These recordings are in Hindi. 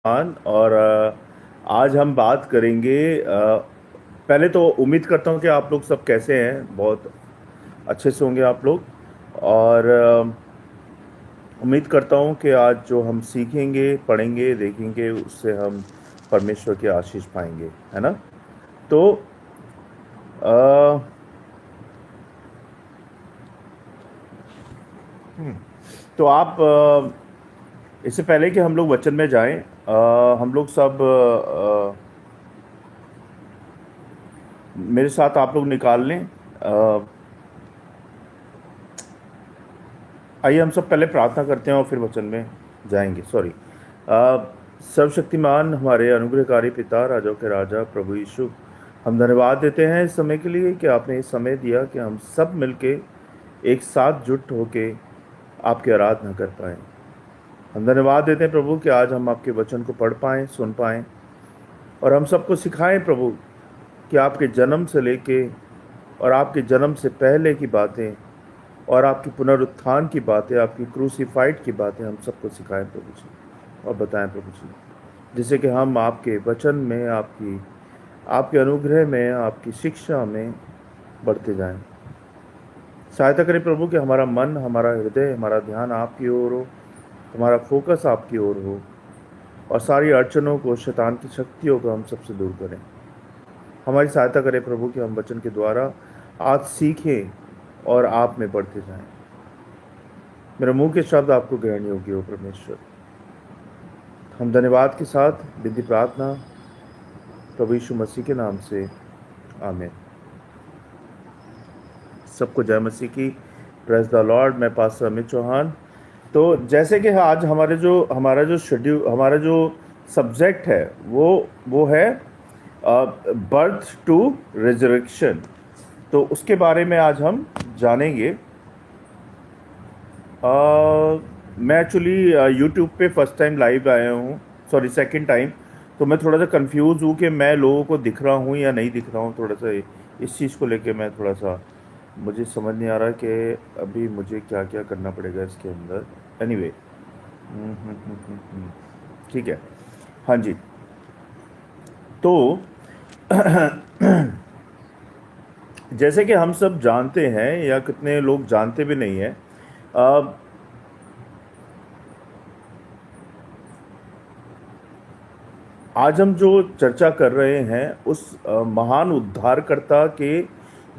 और आज हम बात करेंगे। पहले तो उम्मीद करता हूँ कि आप लोग सब कैसे हैं, बहुत अच्छे से होंगे आप लोग। और उम्मीद करता हूँ कि आज जो हम सीखेंगे, पढ़ेंगे, देखेंगे, उससे हम परमेश्वर की आशीष पाएंगे, है ना। तो अ, तो आप इससे पहले कि हम लोग वचन में जाएं, हम लोग सब मेरे साथ आप लोग निकाल लें। आइए हम सब पहले प्रार्थना करते हैं और फिर वचन में जाएंगे। सॉरी। सर्वशक्तिमान हमारे अनुग्रहकारी पिता, राजाओं के राजा, प्रभु यीशु, हम धन्यवाद देते हैं इस समय के लिए कि आपने इस समय दिया कि हम सब मिलके एक साथ जुट होके आपकी आराधना कर पाएँ। हम धन्यवाद देते हैं प्रभु कि आज हम आपके वचन को पढ़ पाएँ, सुन पाएँ, और हम सबको सिखाएं प्रभु कि आपके जन्म से लेके और आपके जन्म से पहले की बातें और आपकी पुनरुत्थान की बातें, आपकी क्रूसीफाइड की बातें हम सबको सिखाएं प्रभु जी, और बताएं प्रभु जी, जिससे कि हम आपके वचन में, आपकी आपके अनुग्रह में, आपकी शिक्षा में बढ़ते जाएं। सहायता करें प्रभु कि हमारा मन, हमारा हृदय, हमारा ध्यान आपकी ओर हो, हमारा फोकस आपकी ओर हो, और सारी अड़चनों को, शैतान की शक्तियों को हम सबसे दूर करें। हमारी सहायता करें प्रभु कि हम वचन के द्वारा आज सीखें और आप में बढ़ते जाएं। मेरे मुंह के शब्द आपको ग्रहण योग्य हो परमेश्वर। हम धन्यवाद के साथ विधि प्रार्थना प्रभु यीशु मसीह के नाम से, आमीन। सबको जय मसीह की। Praise the Lord. मैं पास्टर अमित चौहान। तो जैसे कि आज हमारा जो शेड्यूल, हमारा जो सब्जेक्ट है वो है बर्थ टू रिजरेक्शन। तो उसके बारे में आज हम जानेंगे। मैं एक्चुअली यूट्यूब पे फर्स्ट टाइम लाइव आया हूँ, सॉरी सेकंड टाइम। तो मैं थोड़ा सा कंफ्यूज हूँ कि मैं लोगों को दिख रहा हूँ या नहीं दिख रहा हूँ। थोड़ा सा इस चीज़ को लेके मैं थोड़ा सा, मुझे समझ नहीं आ रहा कि अभी मुझे क्या क्या करना पड़ेगा इसके अंदर। एनीवे, ठीक है। हाँ जी। तो जैसे कि हम सब जानते हैं, या कितने लोग जानते भी नहीं हैं, आज हम जो चर्चा कर रहे हैं उस महान उद्धारकर्ता के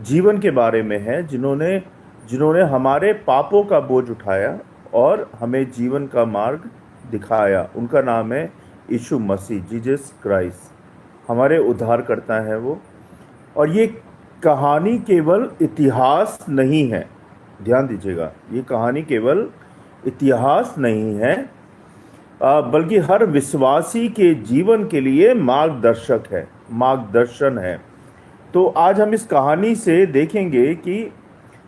जीवन के बारे में है, जिन्होंने जिन्होंने हमारे पापों का बोझ उठाया और हमें जीवन का मार्ग दिखाया। उनका नाम है यीशु मसीह, जीसस क्राइस्ट। हमारे उद्धारकर्ता है वो। और ये कहानी केवल इतिहास नहीं है, ध्यान दीजिएगा, ये कहानी केवल इतिहास नहीं है, बल्कि हर विश्वासी के जीवन के लिए मार्गदर्शन है। तो आज हम इस कहानी से देखेंगे कि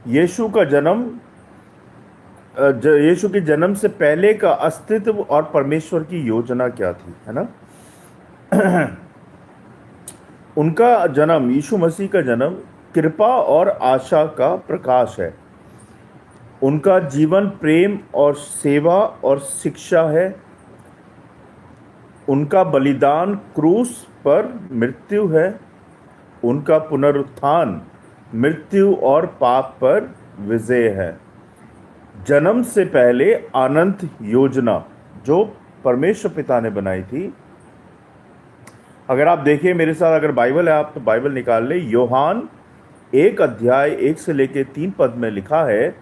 यीशु का जन्म, यीशु के जन्म से पहले का अस्तित्व और परमेश्वर की योजना क्या थी, है ना। उनका जन्म, यीशु मसीह का जन्म कृपा और आशा का प्रकाश है। उनका जीवन प्रेम और सेवा और शिक्षा है। उनका बलिदान क्रूस पर मृत्यु है। उनका पुनरुत्थान मृत्यु और पाप पर विजय है। जन्म से पहले अनंत योजना जो परमेश्वर पिता ने बनाई थी। अगर आप देखिए मेरे साथ, अगर बाइबल है आप तो बाइबल निकाल ले। यूहन्ना 1 अध्याय 1 से लेके 3 पद में लिखा है,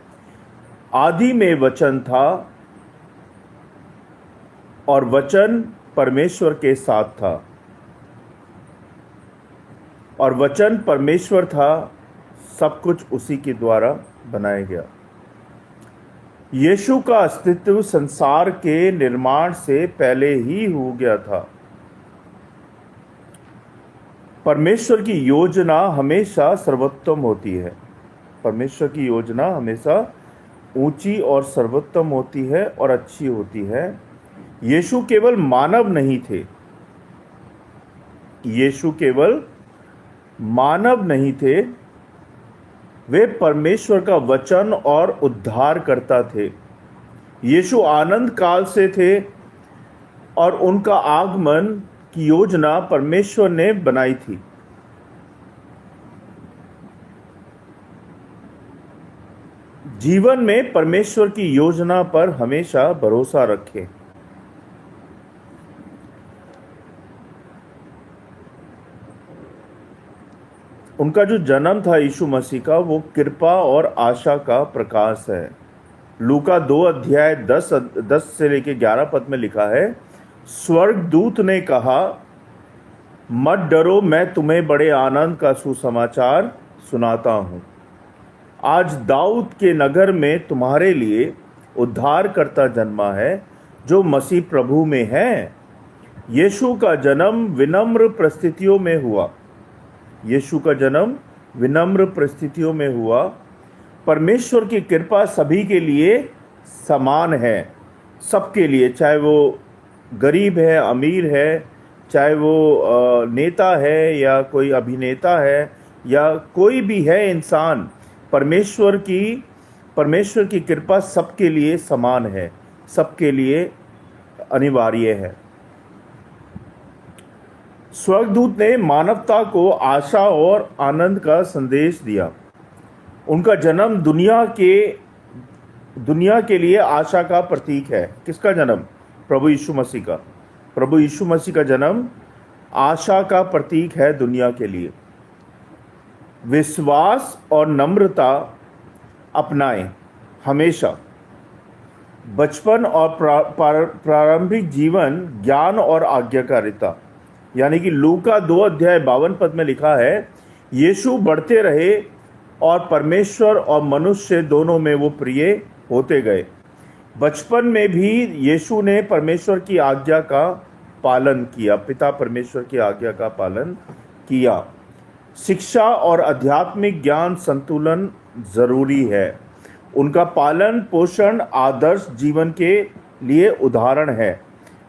आदि में वचन था और वचन परमेश्वर के साथ था और वचन परमेश्वर था। सब कुछ उसी के द्वारा बनाया गया। यीशु का अस्तित्व संसार के निर्माण से पहले ही हो गया था। परमेश्वर की योजना हमेशा सर्वोत्तम होती है। परमेश्वर की योजना हमेशा ऊंची और सर्वोत्तम होती है और अच्छी होती है। यीशु केवल मानव नहीं थे। यीशु केवल मानव नहीं थे, वे परमेश्वर का वचन और उद्धार करता थे। यीशु आनंद काल से थे और उनका आगमन की योजना परमेश्वर ने बनाई थी। जीवन में परमेश्वर की योजना पर हमेशा भरोसा रखें। उनका जो जन्म था यीशु मसीह का, वो कृपा और आशा का प्रकाश है। लूका 2 अध्याय 10 से लेके 11 पद में लिखा है, स्वर्गदूत ने कहा, मत डरो, मैं तुम्हें बड़े आनंद का सुसमाचार सुनाता हूँ। आज दाऊद के नगर में तुम्हारे लिए उद्धारकर्ता जन्मा है, जो मसीह प्रभु में है। यीशु का जन्म विनम्र परिस्थितियों में हुआ। यीशु का जन्म विनम्र परिस्थितियों में हुआ। परमेश्वर की कृपा सभी के लिए समान है, सबके लिए, चाहे वो गरीब है, अमीर है, चाहे वो नेता है या कोई अभिनेता है या कोई भी है इंसान। परमेश्वर की कृपा सबके लिए समान है, सबके लिए अनिवार्य है। स्वर्गदूत ने मानवता को आशा और आनंद का संदेश दिया। उनका जन्म दुनिया के लिए आशा का प्रतीक है। किसका जन्म? प्रभु यीशु मसीह का। प्रभु यीशु मसीह का जन्म आशा का प्रतीक है दुनिया के लिए। विश्वास और नम्रता अपनाएं हमेशा। बचपन और प्रारंभिक जीवन, ज्ञान और आज्ञाकारिता। यानी कि लूका 2 अध्याय 52 पद में लिखा है, यीशु बढ़ते रहे और परमेश्वर और मनुष्य दोनों में वो प्रिय होते गए। बचपन में भी यीशु ने परमेश्वर की आज्ञा का पालन किया, पिता परमेश्वर की आज्ञा का पालन किया। शिक्षा और आध्यात्मिक ज्ञान संतुलन जरूरी है। उनका पालन पोषण आदर्श जीवन के लिए उदाहरण है।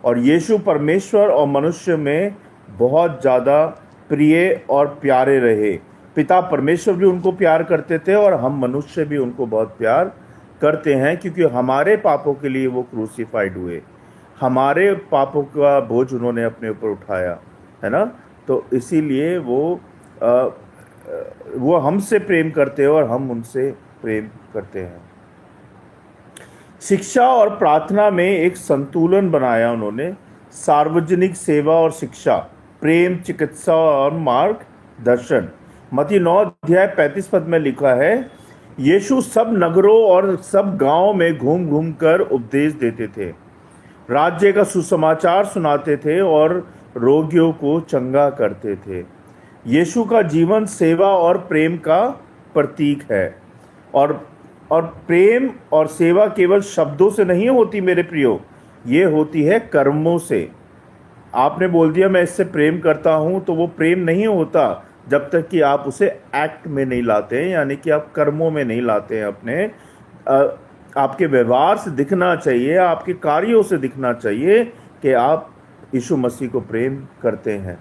और यीशु परमेश्वर और मनुष्य में बहुत ज़्यादा प्रिय और प्यारे रहे। पिता परमेश्वर भी उनको प्यार करते थे और हम मनुष्य भी उनको बहुत प्यार करते हैं, क्योंकि हमारे पापों के लिए वो क्रूसीफाइड हुए। हमारे पापों का बोझ उन्होंने अपने ऊपर उठाया, है ना। तो इसीलिए वो हमसे प्रेम करते हैं और हम उनसे प्रेम करते हैं। शिक्षा और प्रार्थना में एक संतुलन बनाया उन्होंने। सार्वजनिक सेवा और शिक्षा, प्रेम, चिकित्सा और मार्गदर्शन। मत्ती 9 अध्याय 35 पद में लिखा है, यीशु सब नगरों और सब गांवों में घूम घूम कर उपदेश देते थे, राज्य का सुसमाचार सुनाते थे और रोगियों को चंगा करते थे। यीशु का जीवन सेवा और प्रेम का प्रतीक है। और प्रेम और सेवा केवल शब्दों से नहीं होती मेरे प्रियो, ये होती है कर्मों से। आपने बोल दिया मैं इससे प्रेम करता हूं, तो वो प्रेम नहीं होता जब तक कि आप उसे एक्ट में नहीं लाते हैं, यानी कि आप कर्मों में नहीं लाते हैं। अपने आपके व्यवहार से दिखना चाहिए, आपके कार्यों से दिखना चाहिए कि आप यीशु मसीह को प्रेम करते हैं।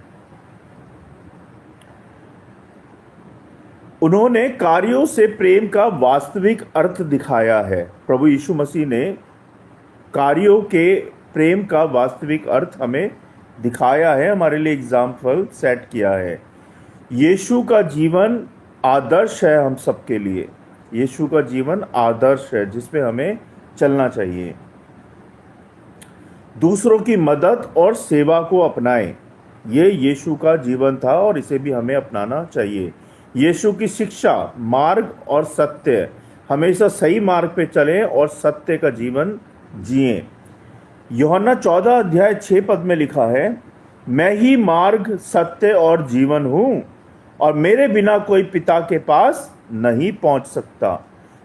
उन्होंने कार्यों से प्रेम का वास्तविक अर्थ दिखाया है। प्रभु यीशु मसीह ने कार्यों के प्रेम का वास्तविक अर्थ हमें दिखाया है, हमारे लिए एग्जाम्पल सेट किया है। यीशु का जीवन आदर्श है हम सबके लिए। यीशु का जीवन आदर्श है जिसमें हमें चलना चाहिए। दूसरों की मदद और सेवा को अपनाएं, ये यीशु का जीवन था और इसे भी हमें अपनाना चाहिए। यीशु की शिक्षा, मार्ग और सत्य, हमेशा सही मार्ग पे चलें और सत्य का जीवन जिएं। यूहन्ना 14 अध्याय 6 पद में लिखा है, मैं ही मार्ग, सत्य और जीवन हूँ और मेरे बिना कोई पिता के पास नहीं पहुँच सकता।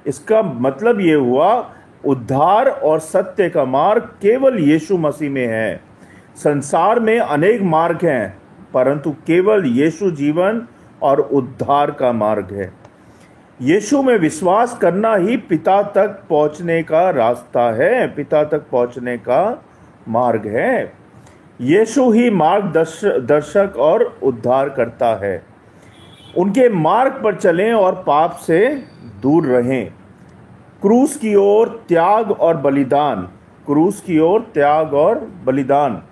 इसका मतलब ये हुआ, उद्धार और सत्य का मार्ग केवल यीशु मसीह में है। संसार में अनेक मार्ग हैं, परंतु केवल यीशु जीवन और उद्धार का मार्ग है। यीशु में विश्वास करना ही पिता तक पहुंचने का रास्ता है, पिता तक पहुंचने का मार्ग है। यीशु ही मार्गदर्शक और उद्धार करता है। उनके मार्ग पर चलें और पाप से दूर रहें। क्रूस की ओर त्याग और बलिदान, क्रूस की ओर त्याग और बलिदान।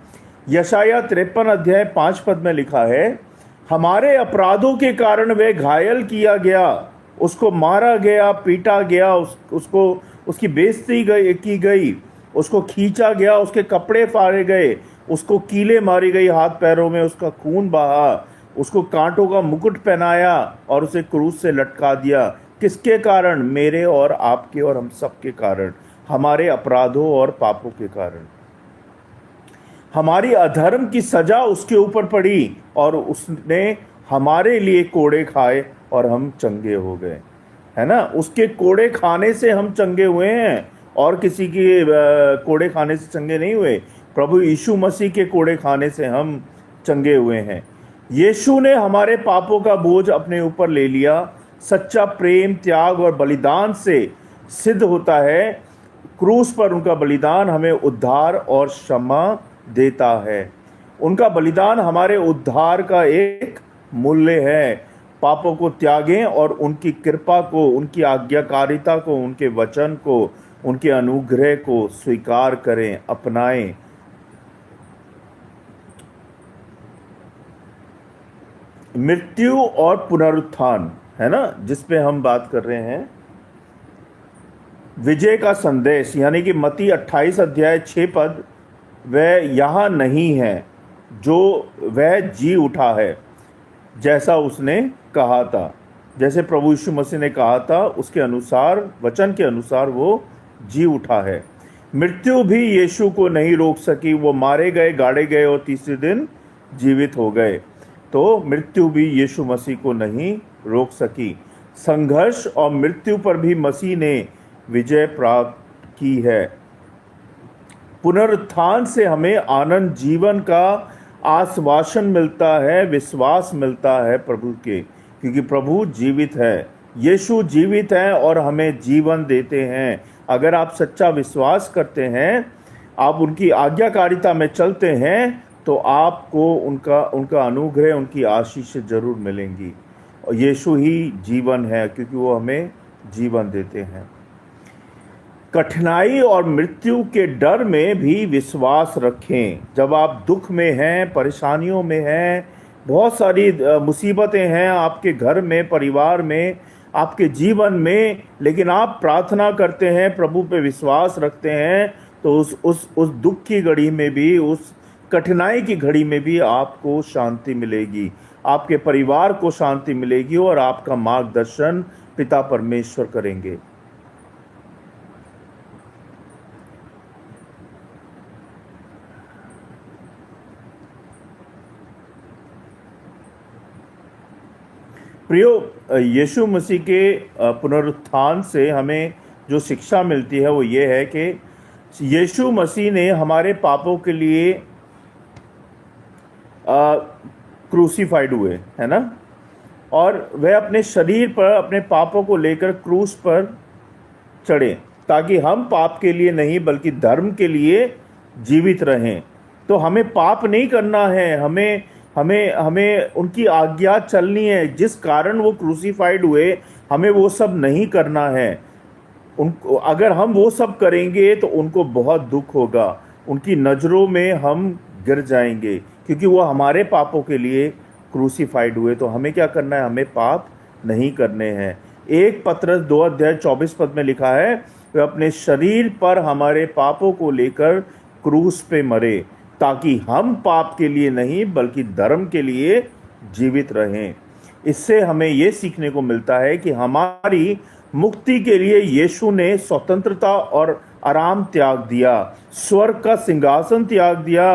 यशाया 53 अध्याय 5 पद में लिखा है, हमारे अपराधों के कारण वह घायल किया गया, उसको मारा गया, पीटा गया, उसको उसकी बेइज्जती की गई, उसको खींचा गया, उसके कपड़े फाड़े गए, उसको कीले मारी गई, हाथ पैरों में उसका खून बहा, उसको कांटों का मुकुट पहनाया और उसे क्रूस से लटका दिया। किसके कारण? मेरे और आपके और हम सब के कारण, हमारे अपराधों और पापों के कारण। हमारी अधर्म की सजा उसके ऊपर पड़ी और उसने हमारे लिए कोड़े खाए और हम चंगे हो गए, है ना। उसके कोड़े खाने से हम चंगे हुए हैं, और किसी के कोड़े खाने से चंगे नहीं हुए। प्रभु यीशु मसीह के कोड़े खाने से हम चंगे हुए हैं। यीशु ने हमारे पापों का बोझ अपने ऊपर ले लिया। सच्चा प्रेम, त्याग और बलिदान से सिद्ध होता है। क्रूस पर उनका बलिदान हमें उद्धार और क्षमा देता है। उनका बलिदान हमारे उद्धार का एक मूल्य है। पापों को त्यागें और उनकी कृपा को, उनकी आज्ञाकारिता को, उनके वचन को, उनके अनुग्रह को स्वीकार करें, अपनाएं। मृत्यु और पुनरुत्थान, है ना, जिस पे हम बात कर रहे हैं। विजय का संदेश, यानी कि मत्ती 28 अध्याय 6 पद, वह यहाँ नहीं है जो वह जी उठा है, जैसा उसने कहा था। जैसे प्रभु यीशु मसीह ने कहा था, उसके अनुसार, वचन के अनुसार वो जी उठा है। मृत्यु भी यीशु को नहीं रोक सकी। वो मारे गए, गाड़े गए और तीसरे दिन जीवित हो गए। तो मृत्यु भी यीशु मसीह को नहीं रोक सकी। संघर्ष और मृत्यु पर भी मसीह ने विजय प्राप्त की है। पुनरुत्थान से हमें आनंद, जीवन का आश्वासन मिलता है, विश्वास मिलता है प्रभु के, क्योंकि प्रभु जीवित है। यीशु जीवित है और हमें जीवन देते हैं। अगर आप सच्चा विश्वास करते हैं, आप उनकी आज्ञाकारिता में चलते हैं, तो आपको उनका अनुग्रह, उनकी आशीष जरूर मिलेंगी। और यीशु ही जीवन है, क्योंकि वो हमें जीवन देते हैं। कठिनाई और मृत्यु के डर में भी विश्वास रखें। जब आप दुख में हैं, परेशानियों में हैं, बहुत सारी मुसीबतें हैं आपके घर में, परिवार में, आपके जीवन में, लेकिन आप प्रार्थना करते हैं, प्रभु पे विश्वास रखते हैं, तो उस दुख की घड़ी में भी, उस कठिनाई की घड़ी में भी आपको शांति मिलेगी, आपके परिवार को शांति मिलेगी और आपका मार्गदर्शन पिता परमेश्वर करेंगे। प्रियो, यीशु मसीह के पुनरुत्थान से हमें जो शिक्षा मिलती है वो ये है कि यीशु मसीह ने हमारे पापों के लिए क्रूसीफाइड हुए, है ना, और वह अपने शरीर पर अपने पापों को लेकर क्रूस पर चढ़े, ताकि हम पाप के लिए नहीं बल्कि धर्म के लिए जीवित रहें। तो हमें पाप नहीं करना है, हमें हमें हमें उनकी आज्ञा चलनी है। जिस कारण वो क्रूसीफाइड हुए, हमें वो सब नहीं करना है। उनको अगर हम वो सब करेंगे तो उनको बहुत दुख होगा, उनकी नज़रों में हम गिर जाएंगे, क्योंकि वो हमारे पापों के लिए क्रूसीफाइड हुए। तो हमें क्या करना है? हमें पाप नहीं करने हैं। 1 पतरस 2 अध्याय 24 पद में लिखा है, वे अपने शरीर पर हमारे पापों को लेकर क्रूस पे मरे, ताकि हम पाप के लिए नहीं बल्कि धर्म के लिए जीवित रहें। इससे हमें ये सीखने को मिलता है कि हमारी मुक्ति के लिए यीशु ने स्वतंत्रता और आराम त्याग दिया, स्वर्ग का सिंहासन त्याग दिया,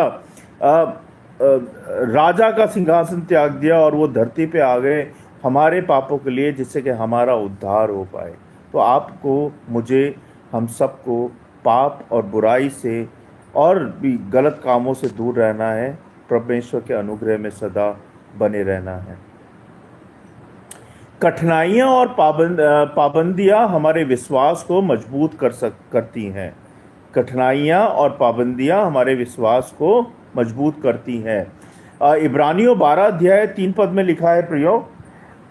राजा का सिंहासन त्याग दिया, और वो धरती पे आ गए हमारे पापों के लिए, जिससे कि हमारा उद्धार हो पाए। तो आपको, मुझे, हम सबको पाप और बुराई से और भी गलत कामों से दूर रहना है, परमेश्वर के अनुग्रह में सदा बने रहना है। कठिनाइयाँ और पाबंदियाँ हमारे विश्वास को मजबूत करती हैं। कठिनाइयाँ और पाबंदियाँ हमारे विश्वास को मजबूत करती हैं। इब्रानियों 12 अध्याय 3 पद में लिखा है, प्रियो,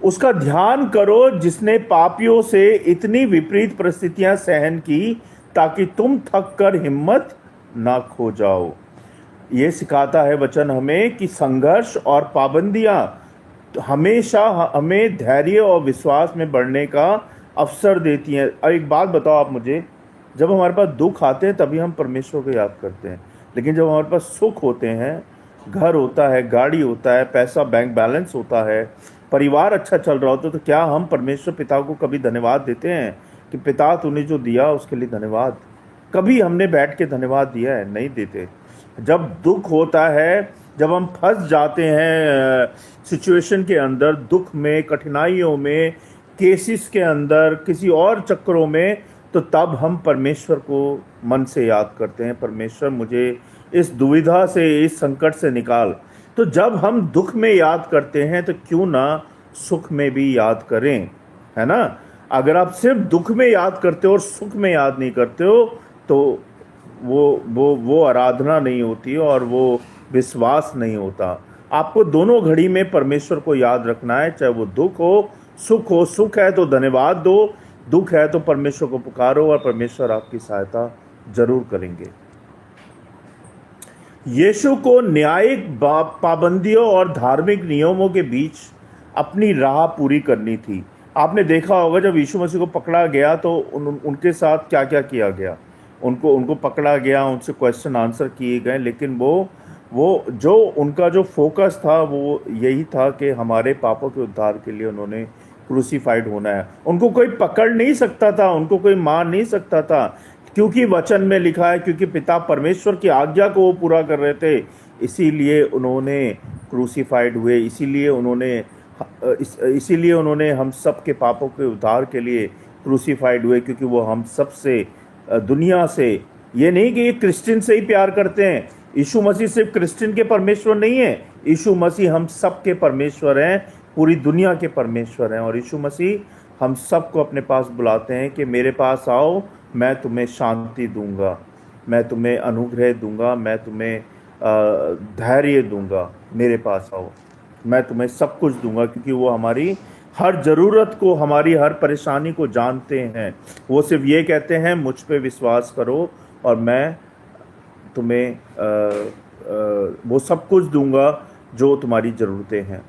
उसका ध्यान करो जिसने पापियों से इतनी विपरीत परिस्थितियां सहन की, ताकि तुम थक कर हिम्मत ना खो जाओ। ये सिखाता है वचन हमें कि संघर्ष और पाबंदियां हमेशा हमें धैर्य और विश्वास में बढ़ने का अवसर देती हैं। अब एक बात बताओ आप मुझे, जब हमारे पास दुख आते हैं तभी हम परमेश्वर को याद करते हैं, लेकिन जब हमारे पास सुख होते हैं, घर होता है, गाड़ी होता है, पैसा बैंक बैलेंस होता है, परिवार अच्छा चल रहा होता है, तो क्या हम परमेश्वर पिता को कभी धन्यवाद देते हैं कि पिता तूने जो दिया उसके लिए धन्यवाद? कभी हमने बैठ के धन्यवाद दिया है? नहीं देते। जब दुख होता है, जब हम फंस जाते हैं सिचुएशन के अंदर, दुख में, कठिनाइयों में, केसेस के अंदर, किसी और चक्करों में, तो तब हम परमेश्वर को मन से याद करते हैं, परमेश्वर मुझे इस दुविधा से, इस संकट से निकाल। तो जब हम दुख में याद करते हैं तो क्यों ना सुख में भी याद करें, है ना? अगर आप सिर्फ दुख में याद करते हो और सुख में याद नहीं करते हो तो वो आराधना नहीं होती और वो विश्वास नहीं होता। आपको दोनों घड़ी में परमेश्वर को याद रखना है, चाहे वो दुख हो, सुख हो। सुख है तो धन्यवाद दो, दुख है तो परमेश्वर को पुकारो और परमेश्वर आपकी सहायता जरूर करेंगे। यीशु को न्यायिक पाबंदियों और धार्मिक नियमों के बीच अपनी राह पूरी करनी थी। आपने देखा होगा जब यीशु मसीह को पकड़ा गया तो उनके साथ क्या क्या किया गया। उनको पकड़ा गया, उनसे क्वेश्चन आंसर किए गए, लेकिन वो जो उनका जो फोकस था वो यही था कि हमारे पापों के उद्धार के लिए उन्होंने क्रूसीफाइड होना है। उनको कोई पकड़ नहीं सकता था, उनको कोई मार नहीं सकता था, क्योंकि वचन में लिखा है, क्योंकि पिता परमेश्वर की आज्ञा को वो पूरा कर रहे थे, इसीलिए उन्होंने क्रूसीफाइड हुए, इसीलिए उन्होंने हम सब के पापों के उद्धार के लिए क्रूसीफाइड हुए, क्योंकि वो हम सब से, दुनिया से, ये नहीं कि ये क्रिश्चियन से ही प्यार करते हैं। यीशु मसीह सिर्फ क्रिश्चियन के परमेश्वर नहीं है, यीशु मसीह हम सब के परमेश्वर हैं, पूरी दुनिया के परमेश्वर हैं। और यीशु मसीह हम सबको अपने पास बुलाते हैं कि मेरे पास आओ, मैं तुम्हें शांति दूंगा, मैं तुम्हें अनुग्रह दूंगा, मैं तुम्हें धैर्य दूंगा, मेरे पास आओ, मैं तुम्हें सब कुछ दूंगा, क्योंकि वो हमारी हर ज़रूरत को, हमारी हर परेशानी को जानते हैं। वो सिर्फ ये कहते हैं मुझ पे विश्वास करो और मैं तुम्हें वो सब कुछ दूंगा जो तुम्हारी ज़रूरतें हैं।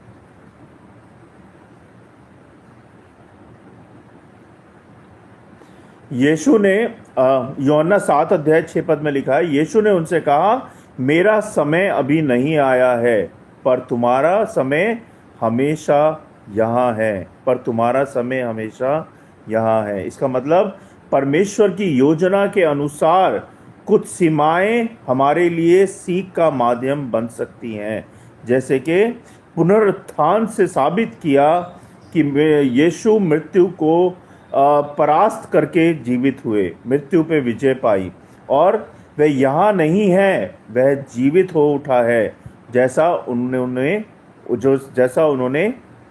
यीशु ने यूहन्ना 7:6 में लिखा है, यीशु ने उनसे कहा, मेरा समय अभी नहीं आया है, पर तुम्हारा समय हमेशा यहाँ है, पर तुम्हारा समय हमेशा यहाँ है। इसका मतलब परमेश्वर की योजना के अनुसार कुछ सीमाएं हमारे लिए सीख का माध्यम बन सकती हैं, जैसे कि पुनरुत्थान से साबित किया कि यीशु मृत्यु को परास्त करके जीवित हुए, मृत्यु पे विजय पाई, और वह यहाँ नहीं है, वह जीवित हो उठा है, जैसा उन्होंने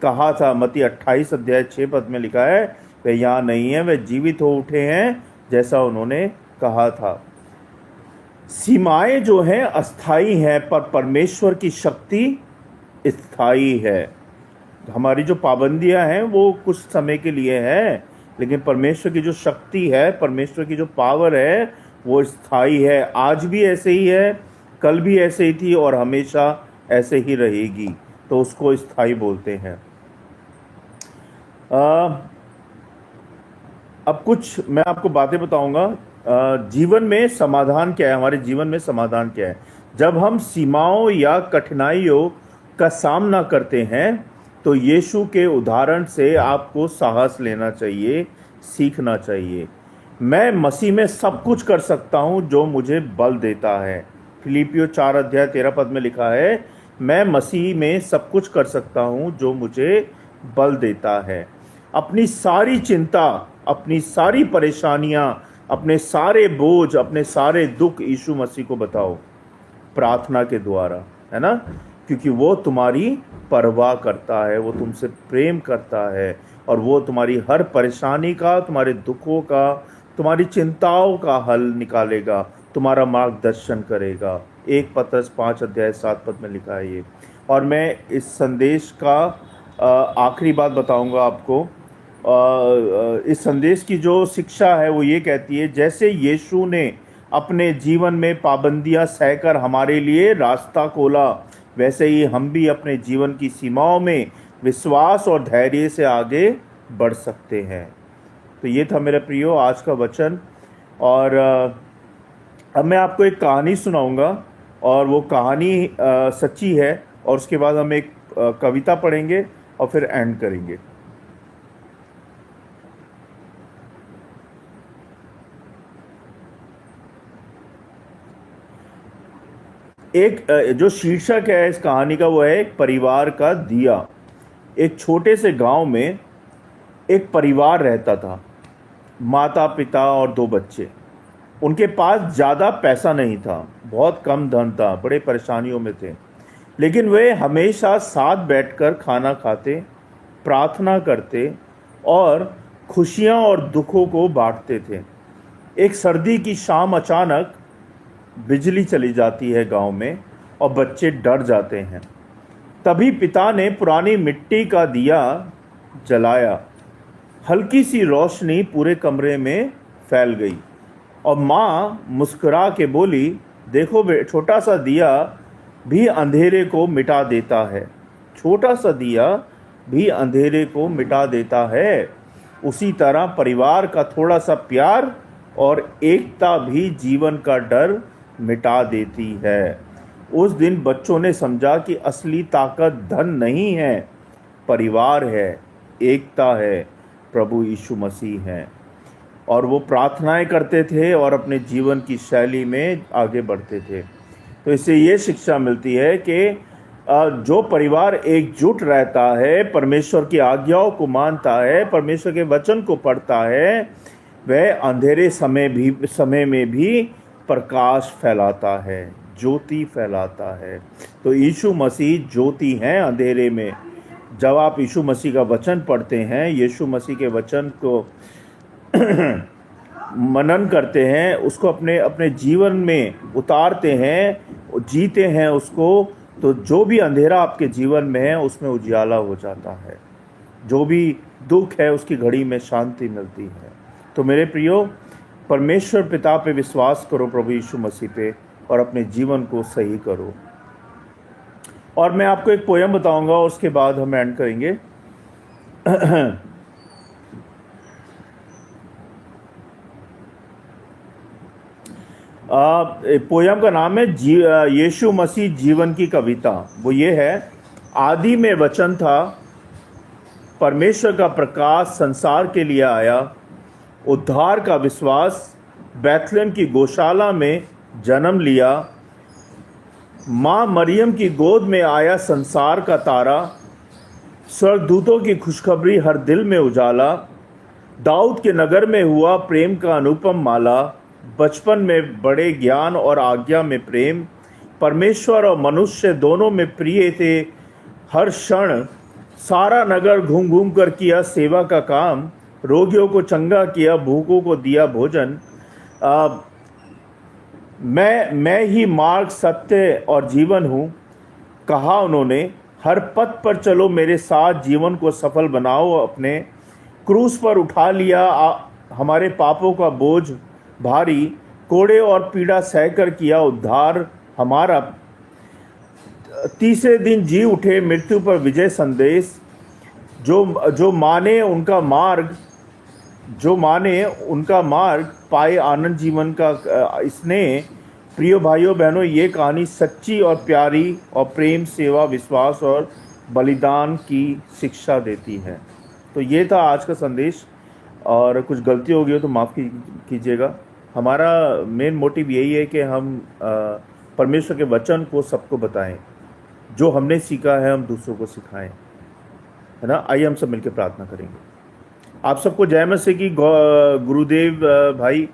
कहा था। मत्ती 28:6 में लिखा है, वह यहाँ नहीं है, वह जीवित हो उठे हैं, जैसा उन्होंने कहा था। सीमाएं जो हैं अस्थाई हैं, पर परमेश्वर की शक्ति स्थायी है। हमारी जो पाबंदियां हैं वो कुछ समय के लिए है, लेकिन परमेश्वर की जो शक्ति है, परमेश्वर की जो पावर है, वो स्थायी है। आज भी ऐसे ही है, कल भी ऐसे ही थी और हमेशा ऐसे ही रहेगी, तो उसको स्थायी बोलते हैं। अब कुछ मैं आपको बातें बताऊंगा। जीवन में समाधान क्या है, हमारे जीवन में समाधान क्या है। जब हम सीमाओं या कठिनाइयों का सामना करते हैं तो यीशु के उदाहरण से आपको साहस लेना चाहिए, सीखना चाहिए। मैं मसीह में सब कुछ कर सकता हूं जो मुझे बल देता है। फिलिपियों 4:13 में लिखा है, मैं मसीह में सब कुछ कर सकता हूं जो मुझे बल देता है। अपनी सारी चिंता, अपनी सारी परेशानियां, अपने सारे बोझ, अपने सारे दुख यीशु मसीह को बताओ प्रार्थना के द्वारा, है ना? क्योंकि वो तुम्हारी परवाह करता है, वो तुमसे प्रेम करता है, और वो तुम्हारी हर परेशानी का, तुम्हारे दुखों का, तुम्हारी चिंताओं का हल निकालेगा, तुम्हारा मार्गदर्शन करेगा। 1 पतरस 5:7 में लिखा है ये। और मैं इस संदेश का आखिरी बात बताऊंगा आपको। इस संदेश की जो शिक्षा है वो ये कहती है, जैसे यीशु ने अपने जीवन में पाबंदियां सहकर हमारे लिए रास्ता खोला, वैसे ही हम भी अपने जीवन की सीमाओं में विश्वास और धैर्य से आगे बढ़ सकते हैं। तो ये था मेरे प्रियो आज का वचन। और अब मैं आपको एक कहानी सुनाऊंगा, और वो कहानी सच्ची है, और उसके बाद हम एक कविता पढ़ेंगे और फिर एंड करेंगे। एक जो शीर्षक है इस कहानी का वो है एक परिवार का दिया। एक छोटे से गांव में एक परिवार रहता था, माता पिता और 2 बच्चे। उनके पास ज़्यादा पैसा नहीं था, बहुत कम धन था, बड़े परेशानियों में थे, लेकिन वे हमेशा साथ बैठकर खाना खाते, प्रार्थना करते और खुशियां और दुखों को बांटते थे। एक सर्दी की शाम अचानक बिजली चली जाती है गांव में और बच्चे डर जाते हैं। तभी पिता ने पुरानी मिट्टी का दिया जलाया। हल्की सी रोशनी पूरे कमरे में फैल गई और माँ मुस्कुरा के बोली, देखो छोटा सा दिया भी अंधेरे को मिटा देता है। छोटा सा दिया भी अंधेरे को मिटा देता है। उसी तरह परिवार का थोड़ा सा प्यार और एकता भी जीवन का डर मिटा देती है। उस दिन बच्चों ने समझा कि असली ताकत धन नहीं है, परिवार है, एकता है, प्रभु यीशु मसीह हैं। और वो प्रार्थनाएं करते थे और अपने जीवन की शैली में आगे बढ़ते थे। तो इससे ये शिक्षा मिलती है कि जो परिवार एकजुट रहता है, परमेश्वर की आज्ञाओं को मानता है, परमेश्वर के वचन को पढ़ता है, वह अंधेरे समय में भी प्रकाश फैलाता है, ज्योति फैलाता है। तो यीशु मसीह ज्योति हैं अंधेरे में। जब आप यीशु मसीह का वचन पढ़ते हैं, यीशु मसीह के वचन को मनन करते हैं, उसको अपने अपने जीवन में उतारते हैं, जीते हैं उसको, तो जो भी अंधेरा आपके जीवन में है उसमें उजियाला हो जाता है। जो भी दुख है उसकी घड़ी में शांति मिलती है। तो मेरे प्रियो, परमेश्वर पिता पे विश्वास करो, प्रभु यीशु मसीह पे, और अपने जीवन को सही करो। और मैं आपको एक पोयम बताऊंगा और उसके बाद हम एंड करेंगे। पोयम का नाम है यीशु मसीह जीवन की कविता। वो ये है, आदि में वचन था, परमेश्वर का प्रकाश संसार के लिए आया, उद्धार का विश्वास बैतलहम की गौशाला में जन्म लिया। माँ मरियम की गोद में आया संसार का तारा, स्वर्गदूतों की खुशखबरी हर दिल में उजाला। दाऊद के नगर में हुआ प्रेम का अनुपम माला, बचपन में बड़े ज्ञान और आज्ञा में प्रेम। परमेश्वर और मनुष्य दोनों में प्रिय थे हर क्षण, सारा नगर घूम घूम कर किया सेवा का काम। रोगियों को चंगा किया, भूखों को दिया भोजन। मैं ही मार्ग, सत्य और जीवन हूँ, कहा उन्होंने। हर पथ पर चलो मेरे साथ, जीवन को सफल बनाओ अपने। क्रूस पर उठा लिया हमारे पापों का बोझ भारी, कोड़े और पीड़ा सहकर किया उद्धार हमारा। तीसरे दिन जी उठे मृत्यु पर विजय संदेश। जो माने उनका मार्ग पाए आनंद जीवन का स्नेह। प्रियो भाइयों बहनों, ये कहानी सच्ची और प्यारी और प्रेम, सेवा, विश्वास और बलिदान की शिक्षा देती है। तो ये था आज का संदेश, और कुछ गलती हो गई हो तो माफ़ कीजिएगा। हमारा मेन मोटिव यही है कि हम परमेश्वर के वचन को सबको बताएं, जो हमने सीखा है हम दूसरों को सिखाएं, है ना। आइए हम सब मिलकर प्रार्थना करेंगे। आप सबको जय मसीह की। गुरुदेव भाई,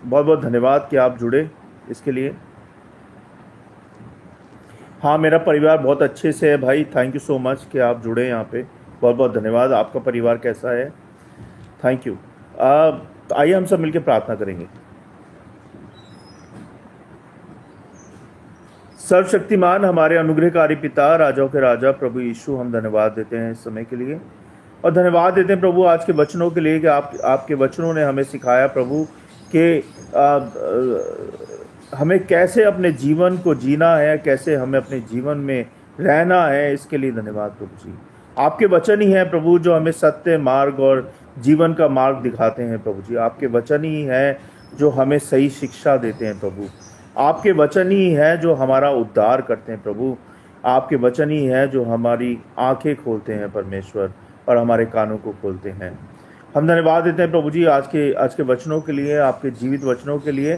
बहुत बहुत धन्यवाद कि आप जुड़े इसके लिए। हाँ, मेरा परिवार बहुत अच्छे से है भाई, थैंक यू सो मच कि आप जुड़े यहाँ पे। बहुत बहुत धन्यवाद। आपका परिवार कैसा है? Thank you. आइए हम सब मिलकर प्रार्थना करेंगे। सर्वशक्तिमान हमारे अनुग्रहकारी पिता, राजाओं के राजा, प्रभु यीशु, हम धन्यवाद देते हैं इस समय के लिए। और धन्यवाद देते हैं प्रभु आज के वचनों के लिए कि आपके वचनों ने हमें सिखाया प्रभु कि हमें कैसे अपने जीवन को जीना है, कैसे हमें अपने जीवन में रहना है। इसके लिए धन्यवाद प्रभु जी। आपके वचन ही हैं प्रभु जो हमें सत्य मार्ग और जीवन का मार्ग दिखाते हैं प्रभु जी। आपके वचन ही है जो हमें सही शिक्षा देते हैं प्रभु। आपके वचन ही है जो हमारा उद्धार करते हैं प्रभु। आपके वचन ही है जो हमारी आंखें खोलते हैं परमेश्वर और हमारे कानों को खोलते हैं। हम धन्यवाद देते हैं प्रभु जी आज के वचनों के लिए, आपके जीवित वचनों के लिए।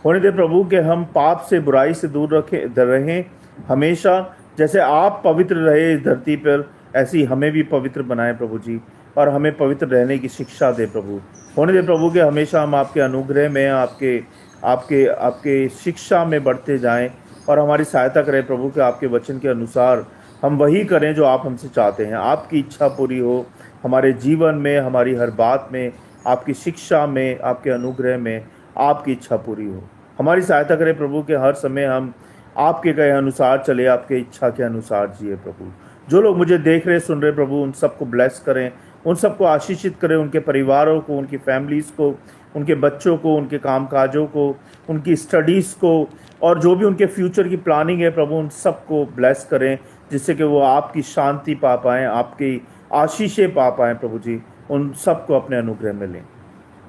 होने दे प्रभु कि हम पाप से, बुराई से दूर रहें हमेशा। जैसे आप पवित्र रहे इस धरती पर, ऐसी हमें भी पवित्र बनाए प्रभु जी, और हमें पवित्र रहने की शिक्षा दे प्रभु। होने दे प्रभु कि हमेशा हम आपके अनुग्रह में, आपके शिक्षा में बढ़ते जाएं, और हमारी सहायता करें प्रभु कि आपके वचन के अनुसार हम वही करें जो आप हमसे चाहते हैं। आपकी इच्छा पूरी हो हमारे जीवन में, हमारी हर बात में, आपकी शिक्षा में, आपके अनुग्रह में आपकी इच्छा पूरी हो। हमारी सहायता करें प्रभु कि हर समय हम आपके कहे अनुसार चले, आपके इच्छा के अनुसार जिए प्रभु। जो लोग मुझे देख रहे, सुन रहे प्रभु, उन सबको ब्लेस करें, उन सबको आशीषित करें, उनके परिवारों को, उनकी फैमिलीज़ को, उनके बच्चों को, उनके कामकाजों को, उनकी स्टडीज़ को, और जो भी उनके फ्यूचर की प्लानिंग है प्रभु, उन सबको ब्लेस करें, जिससे कि वो आपकी शांति पा पाएँ, आपकी आशीषें पा पाएँ प्रभु जी। उन सबको अपने अनुग्रह में लें।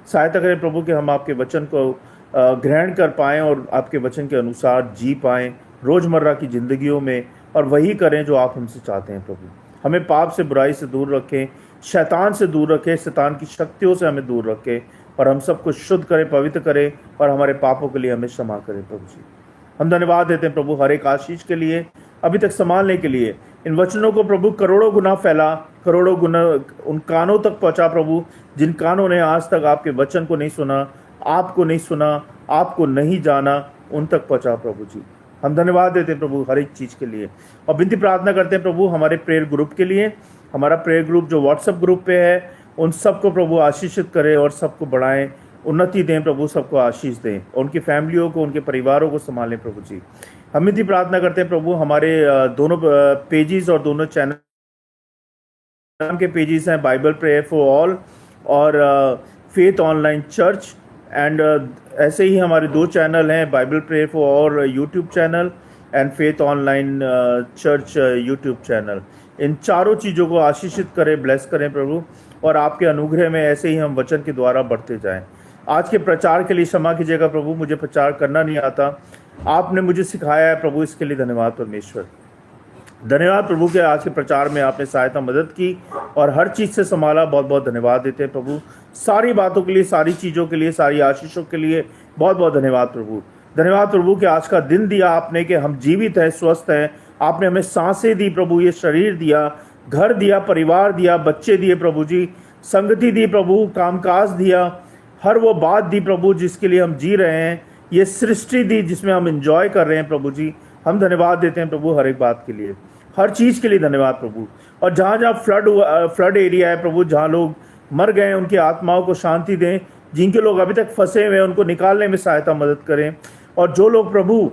सहायता करें प्रभु कि हम आपके वचन को ग्रहण कर पाएँ और आपके वचन के अनुसार जी पाएँ रोज़मर्रा की ज़िंदगियों में, और वही करें जो आप हमसे चाहते हैं प्रभु। हमें पाप से, बुराई से दूर रखें, शैतान से दूर रखें, शैतान की शक्तियों से हमें दूर रखें, और हम सबको शुद्ध करें, पवित्र करें, और हमारे पापों के लिए हमें क्षमा करें प्रभु जी। हम धन्यवाद देते हैं प्रभु हर एक आशीष के लिए, अभी तक संभालने के लिए। इन वचनों को प्रभु करोड़ों गुना फैला, करोड़ों गुना उन कानों तक पहुंचा प्रभु जिन कानों ने आज तक आपके वचन को नहीं सुना, आपको नहीं सुना, आपको नहीं जाना, उन तक पहुंचा प्रभु जी। हम धन्यवाद देते हैं प्रभु हर एक चीज़ के लिए, और विनती प्रार्थना करते हैं प्रभु हमारे प्रेयर ग्रुप के लिए। हमारा प्रेयर ग्रुप जो व्हाट्सएप ग्रुप पे है, उन सबको प्रभु आशीषित करें और सबको बढ़ाएं, उन्नति दें प्रभु, सबको आशीष दें, और उनकी फैमिलियों को, उनके परिवारों को संभालें प्रभु जी। हम विनती प्रार्थना करते हैं प्रभु हमारे दोनों पेजेस और दोनों चैनल के पेजेस हैं, बाइबल प्रेयर फॉर ऑल और फेथ ऑनलाइन चर्च, एंड ऐसे ही हमारे दो चैनल हैं, Bible prayer for all YouTube channel and faith online church YouTube channel. इन चारों चीज़ों को आशीषित करें, ब्लेस करें प्रभु, और आपके अनुग्रह में ऐसे ही हम वचन के द्वारा बढ़ते जाएं। आज के प्रचार के लिए क्षमा कीजिएगा प्रभु, मुझे प्रचार करना नहीं आता, आपने मुझे सिखाया है प्रभु, इसके लिए धन्यवाद परमेश्वर। धन्यवाद प्रभु के आज के प्रचार में आपने सहायता, मदद की और हर चीज़ से संभाला। बहुत बहुत धन्यवाद देते हैं प्रभु, सारी बातों के लिए, सारी चीज़ों के लिए, सारी आशीषों के लिए बहुत बहुत धन्यवाद प्रभु। धन्यवाद प्रभु कि आज का दिन दिया आपने, कि हम जीवित हैं, स्वस्थ हैं। आपने हमें सांसें दी प्रभु, ये शरीर दिया, घर दिया, परिवार दिया, बच्चे दिए प्रभु जी, संगति दी प्रभु, कामकाज दिया, हर वो बात दी प्रभु जिसके लिए हम जी रहे हैं, ये सृष्टि दी जिसमें हम एंजॉय कर रहे हैं प्रभु जी। हम धन्यवाद देते हैं प्रभु हर एक बात के लिए, हर चीज़ के लिए धन्यवाद प्रभु। और जहाँ जहाँ फ्लड एरिया है प्रभु, जहाँ लोग मर गए हैं, उनकी आत्माओं को शांति दें। जिनके लोग अभी तक फंसे हुए हैं, उनको निकालने में सहायता, मदद करें। और जो लोग प्रभु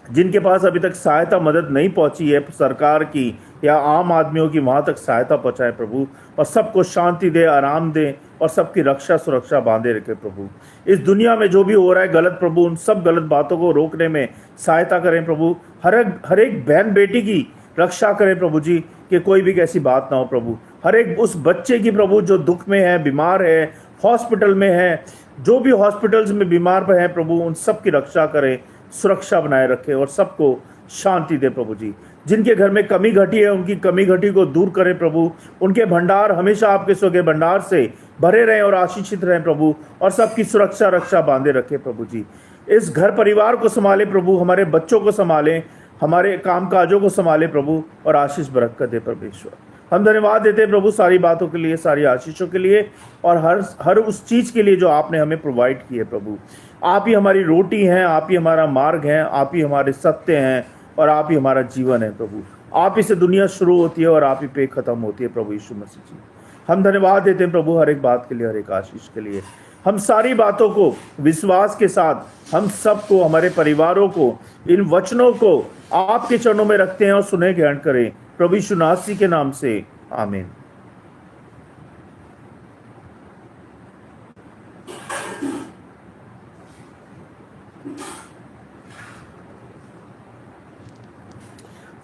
जिनके पास अभी तक सहायता, मदद नहीं पहुंची है सरकार की या आम आदमियों की, वहाँ तक सहायता पहुँचाए प्रभु, और सबको शांति दे, आराम दे, और सबकी रक्षा सुरक्षा बांधे रखे प्रभु। इस दुनिया में जो भी हो रहा है गलत प्रभु, उन सब गलत बातों को रोकने में सहायता करें प्रभु। हर एक बहन बेटी की रक्षा करें प्रभु जी, कि कोई भी कैसी बात ना हो प्रभु। हर एक उस बच्चे की प्रभु जो दुख में है, बीमार है, हॉस्पिटल में है, जो भी हॉस्पिटल्स में बीमार पर है प्रभु, उन सब की रक्षा करें, सुरक्षा बनाए रखें, और सबको शांति दे प्रभु जी। जिनके घर में कमी घटी है, उनकी कमी घटी को दूर करें प्रभु। उनके भंडार हमेशा आपके स्वर्गीय भंडार से भरे रहें और आशीषित रहें प्रभु, और सबकी सुरक्षा रक्षा बांधे रखें प्रभु जी। इस घर परिवार को संभाले प्रभु, हमारे बच्चों को संभालें, हमारे कामकाजों को संभाले प्रभु, और आशीष बरकत दे परमेश्वर। हम धन्यवाद देते हैं प्रभु सारी बातों के लिए, सारी आशीषों के लिए, और हर उस चीज़ के लिए जो आपने हमें प्रोवाइड की है प्रभु। आप ही हमारी रोटी हैं, आप ही हमारा मार्ग हैं, आप ही हमारे सत्य हैं, और आप ही हमारा जीवन है प्रभु। आप ही से दुनिया शुरू होती है और आप ही पे ख़त्म होती है प्रभु यीशु मसीह जी। हम धन्यवाद देते हैं प्रभु हर एक बात के लिए, हर एक आशीष के लिए। हम सारी बातों को विश्वास के साथ, हम सबको, हमारे परिवारों को, इन वचनों को आपके चरणों में रखते हैं और सुने ग्रहण करें प्रभु यीशु मसीह के नाम से, आमीन।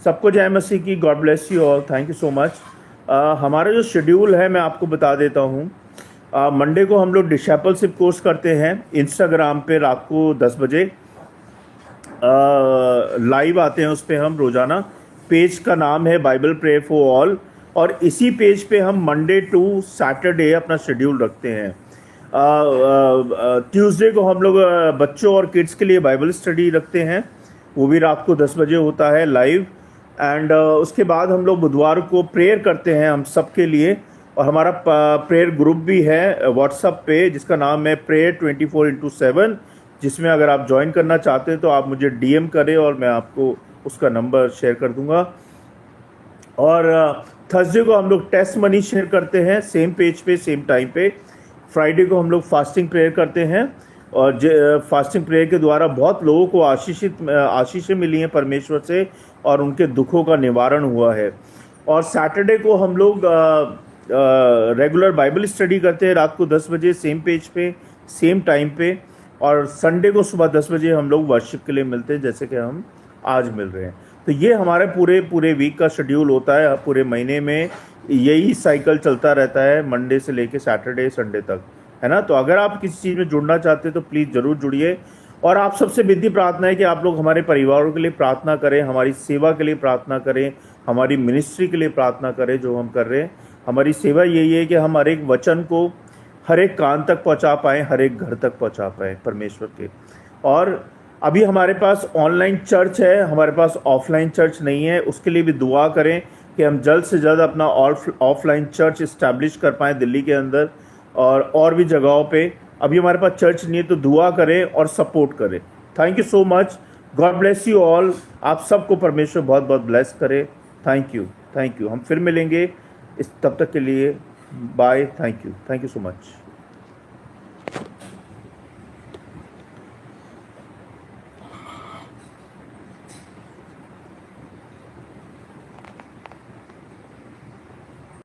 सबको जय मसीह की। God bless you all, thank you so much. हमारा जो शेड्यूल है मैं आपको बता देता हूँ। मंडे को हम लोग डिशेपलशिप कोर्स करते हैं इंस्टाग्राम पे रात को 10 बजे लाइव आते हैं। उस पर हम रोज़ाना, पेज का नाम है बाइबल प्रेयर फॉर ऑल, और इसी पेज पे हम मंडे टू सैटरडे अपना शेड्यूल रखते हैं। ट्यूसडे को हम लोग बच्चों और किड्स के लिए बाइबल स्टडी रखते हैं, वो भी रात को 10 बजे होता है लाइव। एंड उसके बाद हम लोग बुधवार को प्रेयर करते हैं हम सब के लिए, और हमारा प्रेयर ग्रुप भी है व्हाट्सएप पे जिसका नाम है प्रेयर 24/7, जिसमें अगर आप ज्वाइन करना चाहते हैं तो आप मुझे डीएम करें और मैं आपको उसका नंबर शेयर कर दूंगा। और थर्सडे को हम लोग टेस्ट मनी शेयर करते हैं सेम पेज पे सेम टाइम पे। फ्राइडे को हम लोग फास्टिंग प्रेयर करते हैं, और फास्टिंग प्रेयर के द्वारा बहुत लोगों को आशीषें मिली हैं परमेश्वर से, और उनके दुखों का निवारण हुआ है। और सैटरडे को हम लोग रेगुलर बाइबल स्टडी करते हैं रात को 10 बजे सेम पेज पे सेम टाइम पे। और संडे को सुबह 10 बजे हम लोग वर्शिप के लिए मिलते हैं, जैसे कि हम आज मिल रहे हैं। तो ये हमारे पूरे वीक का शेड्यूल होता है। पूरे महीने में यही साइकिल चलता रहता है, मंडे से लेके सैटरडे संडे तक, है ना। तो अगर आप किसी चीज़ में जुड़ना चाहते हैं तो प्लीज़ ज़रूर जुड़िए। और आप सबसे विनती प्रार्थना है कि आप लोग हमारे परिवारों के लिए प्रार्थना करें, हमारी सेवा के लिए प्रार्थना करें, हमारी मिनिस्ट्री के लिए प्रार्थना करें जो हम कर रहे हैं। हमारी सेवा यही है कि हम हर एक वचन को हर एक कान तक पहुंचा पाएँ, हर एक घर तक पहुंचा पाएँ परमेश्वर के। और अभी हमारे पास ऑनलाइन चर्च है, हमारे पास ऑफलाइन चर्च नहीं है। उसके लिए भी दुआ करें कि हम जल्द से जल्द अपना ऑफलाइन चर्च इस्टेब्लिश कर पाएँ दिल्ली के अंदर और भी जगहों पे। अभी हमारे पास चर्च नहीं है, तो दुआ करें और सपोर्ट करें। Thank you so much. God bless you all. आप सबको परमेश्वर बहुत बहुत ब्लेस करे। Thank you. हम फिर मिलेंगे। तब तक के लिए bye. Thank you so much.